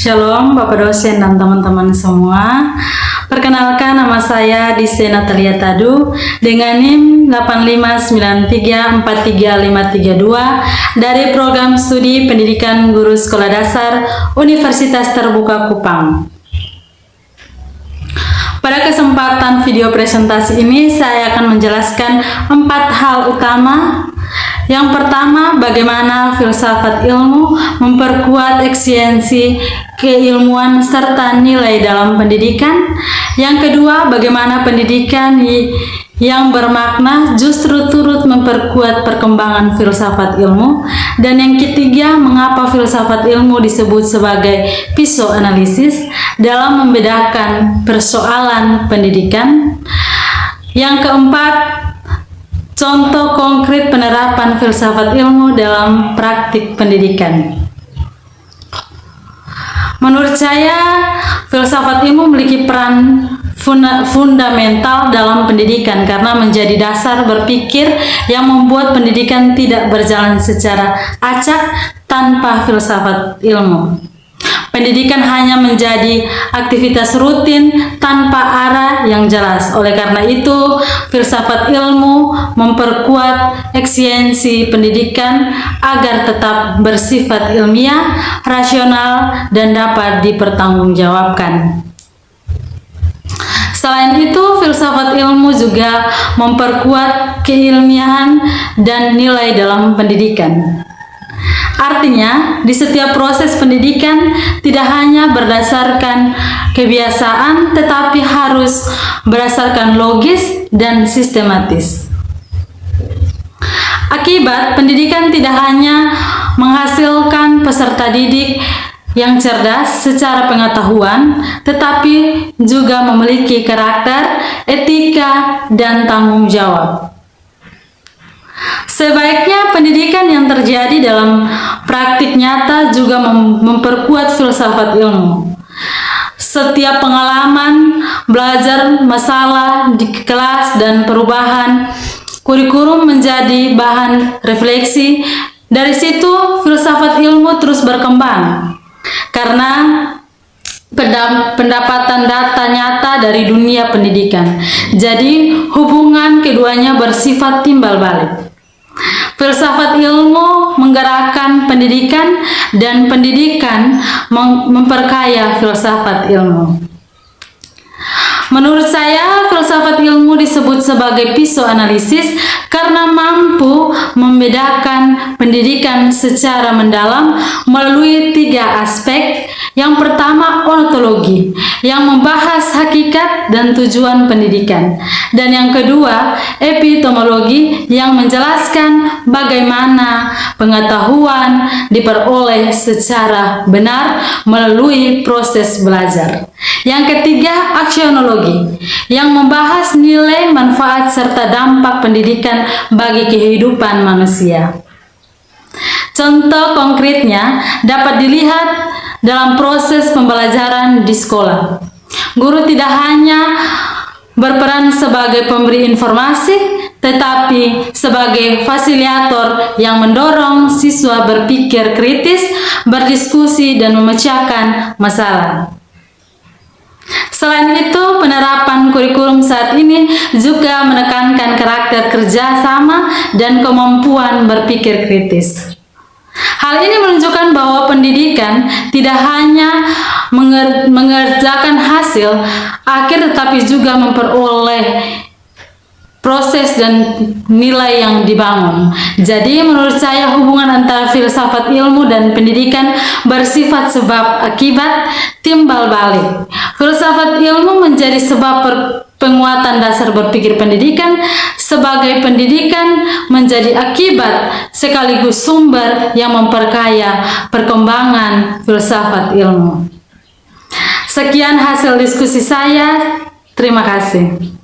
Shalom Bapak dosen dan teman-teman semua. Perkenalkan, nama saya Dise Natalia Tadu dengan NIM 859343532 dari Program Studi Pendidikan Guru Sekolah Dasar Universitas Terbuka Kupang. Pada kesempatan video presentasi ini saya akan menjelaskan 4 hal utama. Yang pertama, bagaimana filsafat ilmu memperkuat eksistensi keilmuan serta nilai dalam pendidikan. Yang kedua, bagaimana pendidikan yang bermakna justru turut memperkuat perkembangan filsafat ilmu. Dan yang ketiga, mengapa filsafat ilmu disebut sebagai pisau analisis dalam membedakan persoalan pendidikan. Yang keempat, contoh konkret penerapan filsafat ilmu dalam praktik pendidikan. Menurut saya, filsafat ilmu memiliki peran fundamental dalam pendidikan karena menjadi dasar berpikir yang membuat pendidikan tidak berjalan secara acak tanpa filsafat ilmu. Pendidikan hanya menjadi aktivitas rutin tanpa arah yang jelas. Oleh karena itu, filsafat ilmu memperkuat eksistensi pendidikan agar tetap bersifat ilmiah, rasional, dan dapat dipertanggungjawabkan. Selain itu, filsafat ilmu juga memperkuat keilmiahan dan nilai dalam pendidikan. Artinya, di setiap proses pendidikan tidak hanya berdasarkan kebiasaan, tetapi harus berdasarkan logis dan sistematis. Akibat, pendidikan tidak hanya menghasilkan peserta didik yang cerdas secara pengetahuan, tetapi juga memiliki karakter, etika, dan tanggung jawab. Sebaiknya pendidikan yang terjadi dalam praktik nyata juga memperkuat filsafat ilmu. Setiap pengalaman, belajar masalah di kelas, dan perubahan kurikulum menjadi bahan refleksi. Dari situ filsafat ilmu terus berkembang karena pendapatan data nyata dari dunia pendidikan. Jadi hubungan keduanya bersifat timbal balik. Filsafat ilmu menggerakkan pendidikan dan pendidikan memperkaya filsafat ilmu. Menurut saya, filsafat ilmu disebut sebagai pisau analisis karena mampu membedakan pendidikan secara mendalam melalui 3 aspek. Yang pertama, ontologi, yang membahas hakikat dan tujuan pendidikan. Dan yang kedua, epistemologi, yang menjelaskan bagaimana pengetahuan diperoleh secara benar melalui proses belajar. Yang ketiga, aksionologi, yang membahas nilai, manfaat, serta dampak pendidikan bagi kehidupan manusia. Contoh konkretnya dapat dilihat dalam proses pembelajaran di sekolah. Guru tidak hanya berperan sebagai pemberi informasi, tetapi sebagai fasilitator yang mendorong siswa berpikir kritis, berdiskusi, dan memecahkan masalah. Selain itu, penerapan kurikulum saat ini juga menekankan karakter kerjasama dan kemampuan berpikir kritis. Hal ini menunjukkan bahwa pendidikan tidak hanya mengerjakan hasil akhir, tetapi juga memperoleh proses dan nilai yang dibangun. Jadi menurut saya hubungan antara filsafat ilmu dan pendidikan bersifat sebab akibat timbal balik. Filsafat ilmu menjadi sebab penguatan dasar berpikir pendidikan, sebagai pendidikan menjadi akibat sekaligus sumber yang memperkaya perkembangan filsafat ilmu. Sekian hasil diskusi saya. Terima kasih.